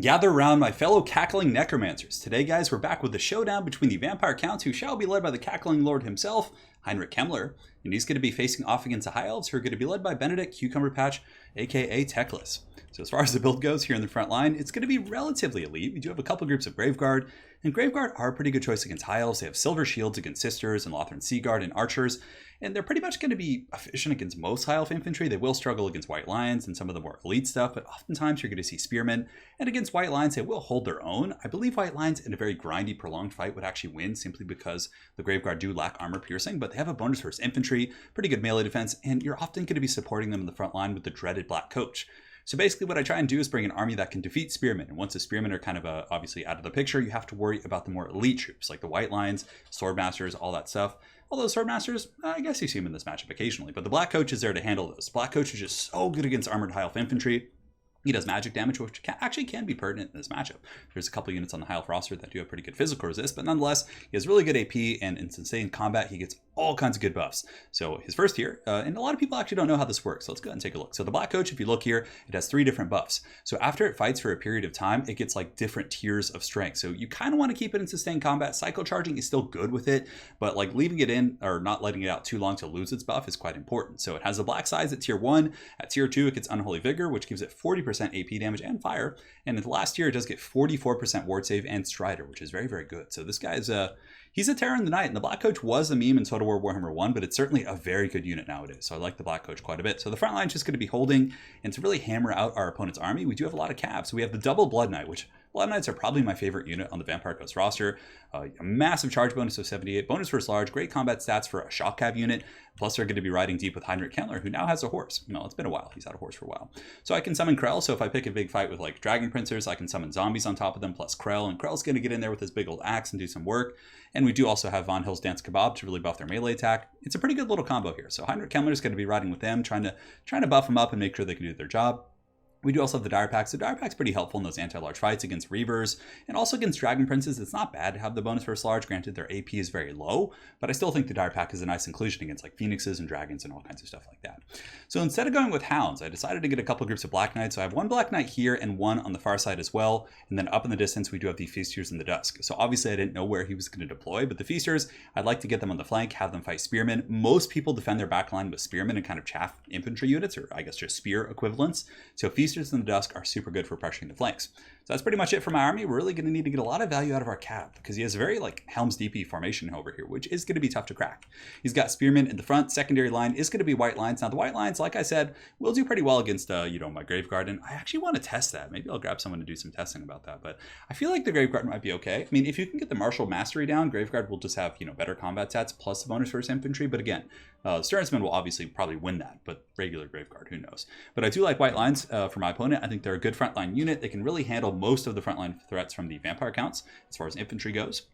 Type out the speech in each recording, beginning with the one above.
Gather around my fellow cackling necromancers. Today, guys, we're back with the showdown between the vampire counts, who shall be led by the cackling lord himself, Heinrich Kemmler, and he's going to be facing off against the high elves, who are going to be led by Benedict Cucumber Patch, aka Techless. So as far as the build goes here in the front line, it's going to be relatively elite. We do have a couple groups of Graveguard, and Graveguard are a pretty good choice against high elves. They have silver shields against sisters and Lothran Seaguard and archers, and they're pretty much going to be efficient against most high elf infantry. They will struggle against white lions and some of the more elite stuff, but oftentimes you're going to see spearmen, and against white lions they will hold their own. I believe white lions in a very grindy, prolonged fight would actually win, simply because the Graveguard do lack armor piercing, but they have a bonus versus infantry, pretty good melee defense, and you're often going to be supporting them in the front line with the dreaded Black Coach. So basically what I try and do is bring an army that can defeat spearmen, and once the spearmen are kind of obviously out of the picture, you have to worry about the more elite troops, like the white lions, swordmasters, all that stuff. Although swordmasters, I guess you see them in this matchup occasionally, but the Black Coach is there to handle those. Black Coach is just so good against armored high elf infantry. He does magic damage, which actually can be pertinent in this matchup. There's a couple units on the high elf roster that do have pretty good physical resist, but nonetheless, he has really good AP, and in sustained combat, he gets all kinds of good buffs. So his first tier, and a lot of people actually don't know how this works, so let's go ahead and take a look. So the Black Coach, if you look here, it has 3 different buffs. So after it fights for a period of time, it gets like different tiers of strength. So you kind of want to keep it in sustained combat. Cycle charging is still good with it, but like leaving it in or not letting it out too long to lose its buff is quite important. So it has the Black Size at tier 1. At tier 2, it gets Unholy Vigor, which gives it 40% AP damage and fire. And in the last tier, it does get 44% ward save and Strider, which is very, very good. So this guy's he's a terror in the night, and the Black Coach was a meme in Total War Warhammer 1, but it's certainly a very good unit nowadays. So I like the Black Coach quite a bit. So the front line is just going to be holding, and to really hammer out our opponent's army, we do have a lot of cabs. So we have the double Blood Knight, which Blood Knights are probably my favorite unit on the Vampire Coast roster. A massive charge bonus of 78, bonus versus large, great combat stats for a shock cav unit. Plus they're going to be riding deep with Heinrich Kemmler, who now has a horse. No, it's been a while. He's had a horse for a while. So I can summon Krell. So if I pick a big fight with like Dragon Princers, I can summon zombies on top of them plus Krell. And Krell's going to get in there with his big old axe and do some work. And we do also have Von Hill's Dance Kebab to really buff their melee attack. It's a pretty good little combo here. So Heinrich Kemmler is going to be riding with them, trying to buff them up and make sure they can do their job. We do also have the Dire Pack. So Dire Pack's pretty helpful in those anti-large fights against Reavers and also against Dragon Princes. It's not bad to have the bonus versus large. Granted, their AP is very low, but I still think the Dire Pack is a nice inclusion against like Phoenixes and Dragons and all kinds of stuff like that. So instead of going with Hounds, I decided to get a couple groups of Black Knights. So I have one Black Knight here and one on the far side as well. And then up in the distance, we do have the Feasters in the Dusk. So obviously I didn't know where he was going to deploy, but the Feasters, I'd like to get them on the flank, have them fight Spearmen. Most people defend their backline with Spearmen and kind of chaff infantry units, or I guess just spear equivalents. So Feasters in the Dusk are super good for pressuring the flanks. So that's pretty much it for my army. We're really going to need to get a lot of value out of our cab, because he has a very like Helm's DP formation over here, which is going to be tough to crack. He's got Spearmen in the front. Secondary line is going to be White Lions. Now the White Lions, like I said, will do pretty well against my Graveguard, and I actually want to test that. Maybe I'll grab someone to do some testing about that, but I feel like the Graveguard might be okay. I mean, if you can get the Martial Mastery down, Graveguard will just have better combat stats plus the bonus versus infantry. But again, Sternsman will obviously probably win that, but regular Graveguard, who knows? But I do like White Lions for my opponent. I think they're a good frontline unit. They can really handle most of the frontline threats from the vampire counts as far as infantry goes.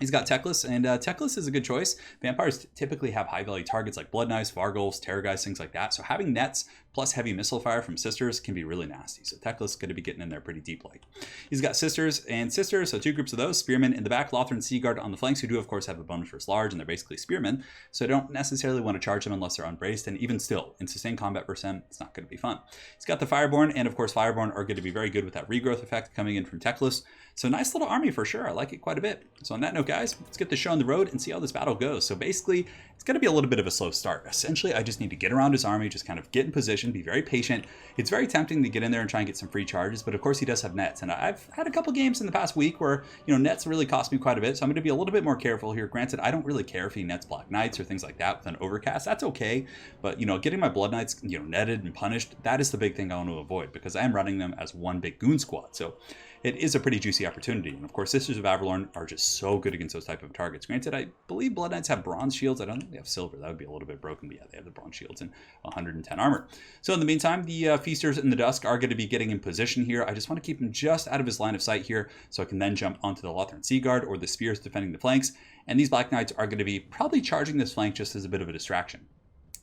He's got Techless, and Techless is a good choice. Vampires typically have high value targets like Blood Knives, Vargulfs, Terrorgeist, things like that. So having nets plus heavy missile fire from Sisters can be really nasty. So Techless is going to be getting in there pretty deep like. He's got Sisters and Sisters, so 2 groups of those. Spearmen in the back, Lothran Seaguard on the flanks, who do of course have a bonus versus large, and they're basically Spearmen. So I don't necessarily want to charge them unless they're unbraced, and even still, in sustained combat versus them, it's not going to be fun. He's got the Fireborn, and of course Fireborn are going to be very good with that regrowth effect coming in from Techless. So nice little army for sure. I like it quite a bit. So on that note, guys, let's get the show on the road and see how this battle goes. So basically, it's going to be a little bit of a slow start. Essentially, I just need to get around his army, just kind of get in position, be very patient. It's very tempting to get in there and try and get some free charges, but of course he does have nets. And I've had a couple games in the past week where, nets really cost me quite a bit. So I'm going to be a little bit more careful here. Granted, I don't really care if he nets Black Knights or things like that with an overcast. That's okay. But, getting my Blood Knights, netted and punished, that is the big thing I want to avoid, because I am running them as one big goon squad. So it is a pretty juicy opportunity. And of course, Sisters of Avalorn are just so good against those type of targets. Granted, I believe Blood Knights have bronze shields. I don't think they have silver. That would be a little bit broken, but yeah, they have the bronze shields and 110 armor. So in the meantime, the Feasters in the Dusk are going to be getting in position here. I just want to keep him just out of his line of sight here, so I can then jump onto the Lothran Seaguard or the Spears defending the flanks. And these Black Knights are going to be probably charging this flank just as a bit of a distraction.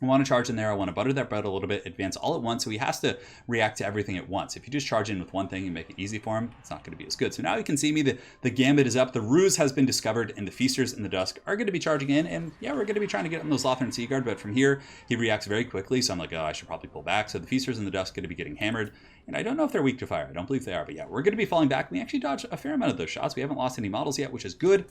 I want to charge in there. I want to butter that bread a little bit, advance all at once. So he has to react to everything at once. If you just charge in with one thing and make it easy for him, it's not going to be as good. So now you can see me, the gambit is up. The ruse has been discovered, and the Feasters in the Dusk are going to be charging in. And yeah, we're going to be trying to get on those Lothran Seaguard, but from here, he reacts very quickly. So I'm like, oh, I should probably pull back. So the Feasters in the Dusk are going to be getting hammered. And I don't know if they're weak to fire. I don't believe they are, but yeah, we're going to be falling back. We actually dodged a fair amount of those shots. We haven't lost any models yet, which is good.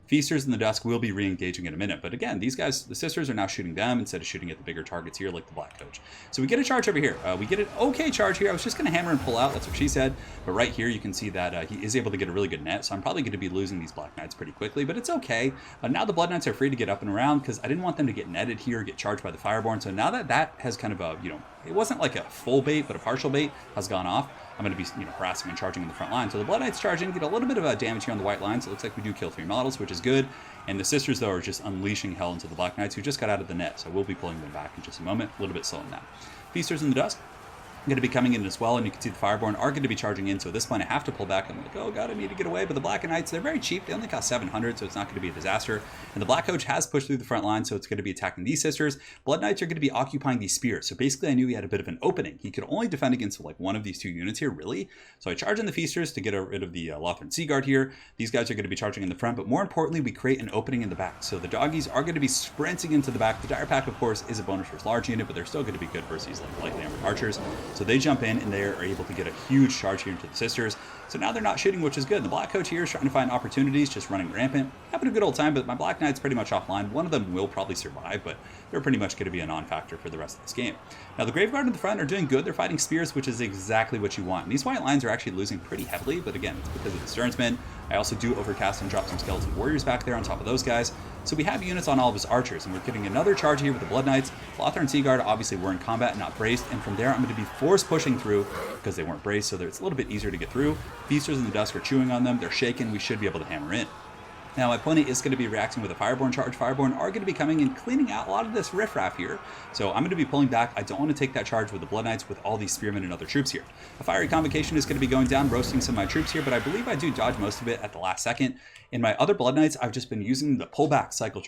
Feasters in the Dusk will be re-engaging in a minute. But again, these guys, the Sisters, are now shooting them instead of shooting at the bigger targets here, like the Black Coach. So we get a charge over here. We get an okay charge here. I was just going to hammer and pull out. That's what she said. But right here, you can see that he is able to get a really good net. So I'm probably going to be losing these Black Knights pretty quickly, but it's okay. Now the Blood Knights are free to get up and around because I didn't want them to get netted here, get charged by the Fireborn. So now that that has kind of a, it wasn't like a full bait, but a partial bait has gone off, I'm going to be, harassing and charging in the front line. So the Blood Knights charging, get a little bit of damage here on the white line. So it looks like we do kill 3 models, which is good. And the Sisters, though, are just unleashing hell into the Black Knights, who just got out of the net. So we'll be pulling them back in just a moment. A little bit slow on that. Feasters in the Dusk going to be coming in as well, and you can see the Fireborn are going to be charging in. So at this point, I have to pull back. I'm like, oh god, I need to get away. But the Black Knights, they're very cheap. They only cost 700, so it's not going to be a disaster. And the Black Coach has pushed through the front line, so it's going to be attacking these Sisters. Blood Knights are going to be occupying these spears. So basically, I knew he had a bit of an opening. He could only defend against like one of these 2 units here, really. So I charge in the Feasters to get rid of the Lothran Seaguard here. These guys are going to be charging in the front, but more importantly, we create an opening in the back. So the doggies are going to be sprinting into the back. The Dire Pack, of course, is a bonus versus large unit, but they're still going to be good versus like lightly armored archers. So they jump in and they are able to get a huge charge here into the Sisters. So now they're not shooting, which is good. The Black Coach here is trying to find opportunities, just running rampant. Having a good old time, but my Black Knight's pretty much offline. One of them will probably survive, but they're pretty much going to be a non-factor for the rest of this game. Now the Graveguard in the front are doing good. They're fighting spears, which is exactly what you want. And these white lines are actually losing pretty heavily, but again, it's because of the Sternsmen. I also do overcast and drop some Skeleton Warriors back there on top of those guys. So we have units on all of his archers, and we're getting another charge here with the Blood Knights. Lothran Seaguard, obviously, were in combat, not braced, and from there I'm going to be force pushing through because they weren't braced, so it's a little bit easier to get through. Feasters in the Dusk are chewing on them. They're shaken. We should be able to hammer in. Now, my opponent is going to be reacting with a Fireborn charge. Fireborn are going to be coming and cleaning out a lot of this riffraff here. So I'm going to be pulling back. I don't want to take that charge with the Blood Knights with all these Spearmen and other troops here. A Fiery Convocation is going to be going down, roasting some of my troops here, but I believe I do dodge most of it at the last second. In my other Blood Knights, I've just been using the pullback cycle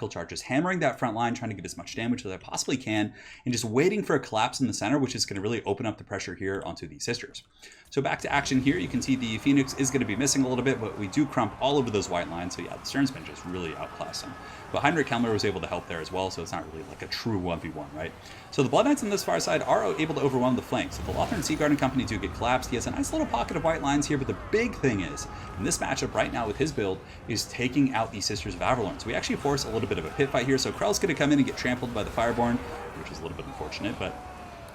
charge, just hammering that front line, trying to get as much damage as I possibly can, and just waiting for a collapse in the center, which is going to really open up the pressure here onto the Sisters. So back to action here, you can see the Phoenix is going to be missing a little bit, but we do crump all over those white lines, so yeah, the Sternsmen just really outclass them. But Heinrich Kemmler was able to help there as well, so it's not really like a true 1v1, right? So the Blood Knights on this far side are able to overwhelm the flanks. So the Lothran Seaguard and company do get collapsed. He has a nice little pocket of white lines here, but the big thing is, in this matchup right now with his build, is taking out the Sisters of Avalorn. So we actually force a little bit of a pit fight here, so Krell's going to come in and get trampled by the Fireborn, which is a little bit unfortunate, but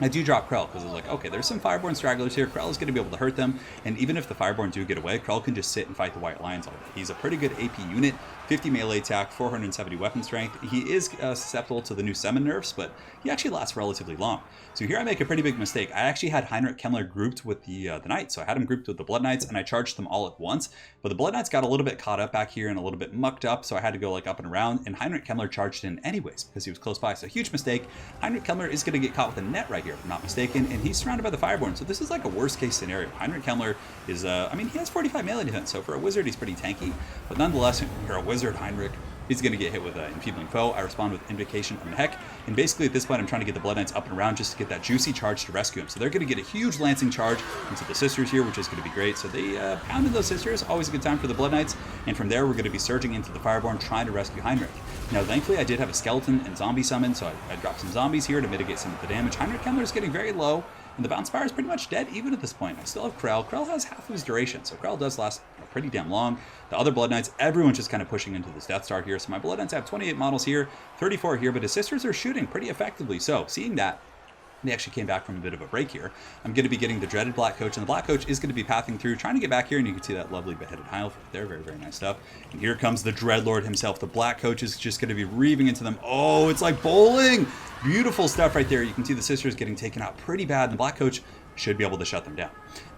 I do drop Krell because I was like, okay, there's some Fireborn stragglers here. Krell is going to be able to hurt them, and even if the Fireborn do get away, Krell can just sit and fight the White Lions all day. He's a pretty good AP unit, 50 melee attack, 470 weapon strength. He is susceptible to the new summon nerfs, but he actually lasts relatively long. So here I make a pretty big mistake. I actually had Heinrich Kemmler grouped with the Knights, so I had him grouped with the Blood Knights, and I charged them all at once. But the Blood Knights got a little bit caught up back here and a little bit mucked up, so I had to go like up and around, and Heinrich Kemmler charged in anyways because he was close by. So huge mistake. Heinrich Kemmler is going to get caught with a net right here, if I'm not mistaken, and he's surrounded by the Fireborn. So this is like a worst case scenario. Heinrich Kemmler is, I mean, he has 45 melee defense, so for a wizard, he's pretty tanky. But nonetheless, you're a wizard, Heinrich. He's going to get hit with an Enfeebling Foe. I respond with Invocation of Heck. And basically at this point, I'm trying to get the Blood Knights up and around just to get that juicy charge to rescue him. So they're going to get a huge Lancing charge into the Sisters here, which is going to be great. So they pounded those Sisters. Always a good time for the Blood Knights. And from there, we're going to be surging into the Fireborn, trying to rescue Heinrich. Now, thankfully, I did have a Skeleton and Zombie summon, so I dropped some Zombies here to mitigate some of the damage. Heinrich Kemmler is getting very low. And the Bounce Fire is pretty much dead even at this point. I still have Krell. Krell has half of his duration, so Krell does last pretty damn long. The other Blood Knights, everyone's just kind of pushing into this Death Star here. So my Blood Knights have 28 models here, 34 here, but his Sisters are shooting pretty effectively. So seeing that, they actually came back from a bit of a break here. I'm going to be getting the dreaded Black Coach, and the Black Coach is going to be pathing through, trying to get back here, and you can see that lovely beheaded High Elf right there. Very, very nice stuff. And here comes the Dreadlord himself. The Black Coach is just going to be reaving into them. Oh, it's like bowling! Beautiful stuff right there. You can see the Sisters getting taken out pretty bad, and the Black Coach should be able to shut them down.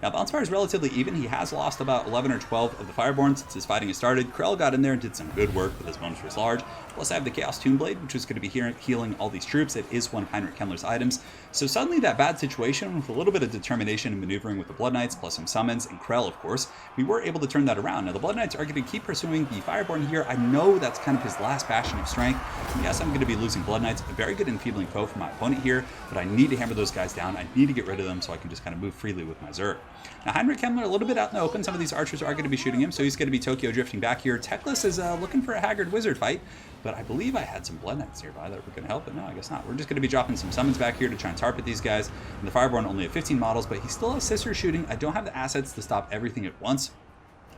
Now, Bounce Fire is relatively even. He has lost about 11 or 12 of the Fireborn since his fighting has started. Krell got in there and did some good work with his bonus versus large. Plus, I have the Chaos Tomb Blade, which is going to be healing all these troops. It is one of Heinrich Kemmler's items. So suddenly, that bad situation, with a little bit of determination and maneuvering with the Blood Knights, plus some summons, and Krell, of course, we were able to turn that around. Now, the Blood Knights are going to keep pursuing the Fireborn here. I know that's kind of his last bastion of strength. And yes, I'm going to be losing Blood Knights. A very good Enfeebling Foe for my opponent here, but I need to hammer those guys down. I need to get rid of them so I can just kind of move freely with my Zerg. sure. Now, Heinrich Kemmler, a little bit out in the open. Some of these archers are going to be shooting him, so he's going to be Tokyo drifting back here. Teclis is looking for a Haggard Wizard fight, but I believe I had some Blood Knights nearby that were going to help, but no, I guess not. We're just going to be dropping some summons back here to try and target these guys. And the Fireborn only have 15 models, but he still has Sisters shooting. I don't have the assets to stop everything at once.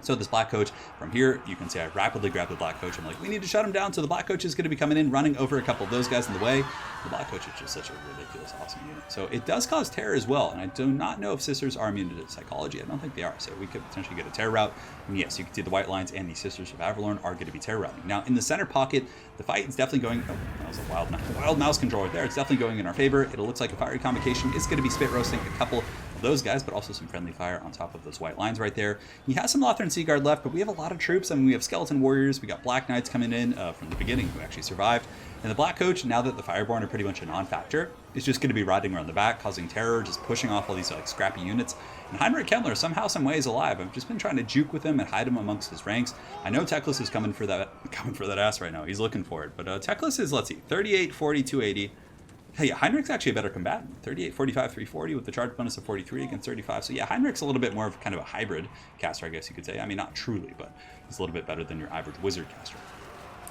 So this Black Coach, from here, you can see I rapidly grab the Black Coach. I'm like, we need to shut him down. So the Black Coach is going to be coming in, running over a couple of those guys in the way. The Black Coach is just such a ridiculous, awesome unit. So it does cause terror as well. And I do not know if Sisters are immune to psychology. I don't think they are. So we could potentially get a terror route. And yes, you can see the White Lines and the Sisters of Averlorn are going to be terror routing. Now, in the center pocket, the fight is definitely going... Oh, that was a wild mouse control right there. It's definitely going in our favor. It looks like a fiery convocation is going to be spit roasting a couple those guys, but also some friendly fire on top of those White Lines right there. He has some Lothran Sea Guard left, but we have a lot of troops. I mean, we have Skeleton Warriors, we got Black Knights coming in from the beginning who actually survived. And the Black Coach, now that the Fireborn are pretty much a non-factor, is just going to be riding around the back, causing terror, just pushing off all these like scrappy units. And Heinrich Kemmler, somehow, some way, is alive. I've just been trying to juke with him and hide him amongst his ranks. I know Teclis is coming for that ass right now. He's looking for it. But Teclis is, let's see, 38, 40, 280. Hey, yeah, Heinrich's actually a better combatant. 38, 45, 340 with the charge bonus of 43 against 35. So yeah, Heinrich's a little bit more of kind of a hybrid caster, I guess you could say. I mean, not truly, but he's a little bit better than your average wizard caster.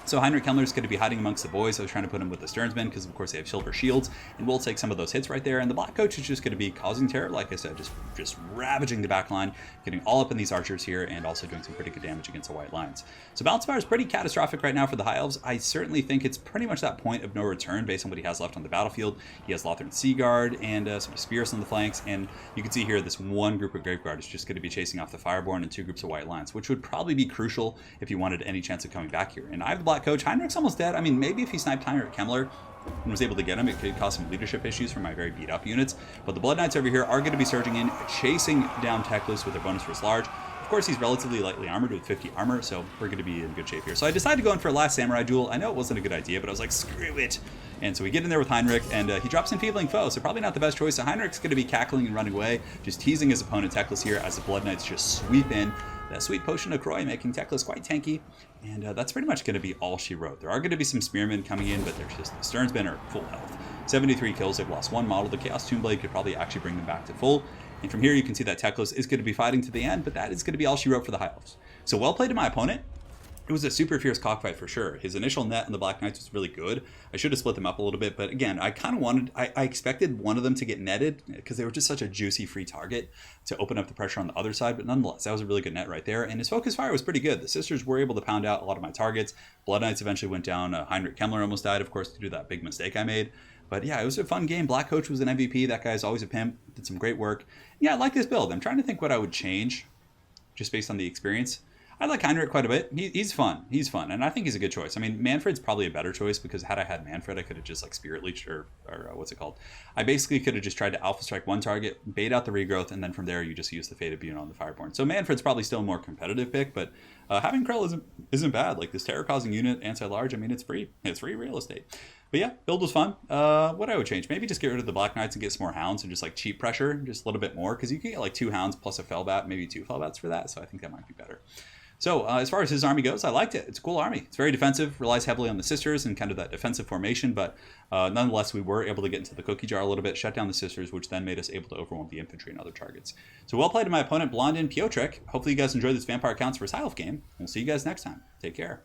So Heinrich Kemmler is going to be hiding amongst the boys. I was trying to put him with the Sternsmen because, of course, they have silver shields, and we'll take some of those hits right there. And the Black Coach is just going to be causing terror, like I said, just ravaging the back line, getting all up in these archers here, and also doing some pretty good damage against the White Lines. So Balance Fire is pretty catastrophic right now for the High Elves. I certainly think it's pretty much that point of no return based on what he has left on the battlefield. He has Lothran Sea Guard and some Spears on the flanks, and you can see here this one group of Graveguard is just going to be chasing off the Fireborn and two groups of White Lines, which would probably be crucial if you wanted any chance of coming back here. And I have the Black Coach. Heinrich's almost dead. I mean, maybe if he sniped Heinrich Kemmler and was able to get him, it could cause some leadership issues for my very beat up units. But the Blood Knights over here are going to be surging in, chasing down Teclis with their bonus versus large. Of course, he's relatively lightly armored with 50 armor, so we're going to be in good shape here. So I decided to go in for a last Samurai duel. I know it wasn't a good idea, but I was like, screw it. And so we get in there with Heinrich, and he drops Enfeebling Foe, so probably not the best choice. So Heinrich's going to be cackling and running away, just teasing his opponent Teclis here as the Blood Knights just sweep in. That sweet Potion of Croy making Teclis quite tanky, and that's pretty much going to be all she wrote. There are going to be some Spearmen coming in, but there's just the Sternsmen are full health. 73 kills, they've lost one model. The Chaos Toonblade could probably actually bring them back to full. And from here you can see that Teclis is going to be fighting to the end, but that is going to be all she wrote for the High Elves. So well played to my opponent. It was a super fierce cockfight for sure. His initial net on the Black Knights was really good. I should have split them up a little bit, but again, I kind of wanted, I expected one of them to get netted because they were just such a juicy free target to open up the pressure on the other side, but nonetheless, that was a really good net right there. And his focus fire was pretty good. The Sisters were able to pound out a lot of my targets. Blood Knights eventually went down. Heinrich Kemmler almost died, of course, due to that big mistake I made. But yeah, it was a fun game. Black Coach was an MVP. That guy's always a pimp. Did some great work. Yeah, I like this build. I'm trying to think what I would change just based on the experience. I like Heinrich quite a bit. He's fun. He's fun, and I think he's a good choice. I mean, Manfred's probably a better choice because had I had Manfred, I could have just like Spirit Leeched or what's it called? I basically could have just tried to Alpha Strike one target, bait out the regrowth, and then from there you just use the Fate of Being on the Fireborn. So Manfred's probably still a more competitive pick, but having Krell isn't bad. Like this terror-causing unit, anti-large, I mean, it's free. It's free real estate. But yeah, build was fun. What I would change, maybe just get rid of the Black Knights and get some more Hounds and just like cheap pressure, just a little bit more, because you can get like 2 Hounds plus a Fellbat, maybe 2 Fellbats for that, so I think that might be better. So as far as his army goes, I liked it. It's a cool army. It's very defensive, relies heavily on the Sisters and kind of that defensive formation, but nonetheless, we were able to get into the cookie jar a little bit, shut down the Sisters, which then made us able to overwhelm the infantry and other targets. So well played to my opponent, Blondin Piotrek. Hopefully you guys enjoyed this Vampire Counts vs. High Elf game. We'll see you guys next time. Take care.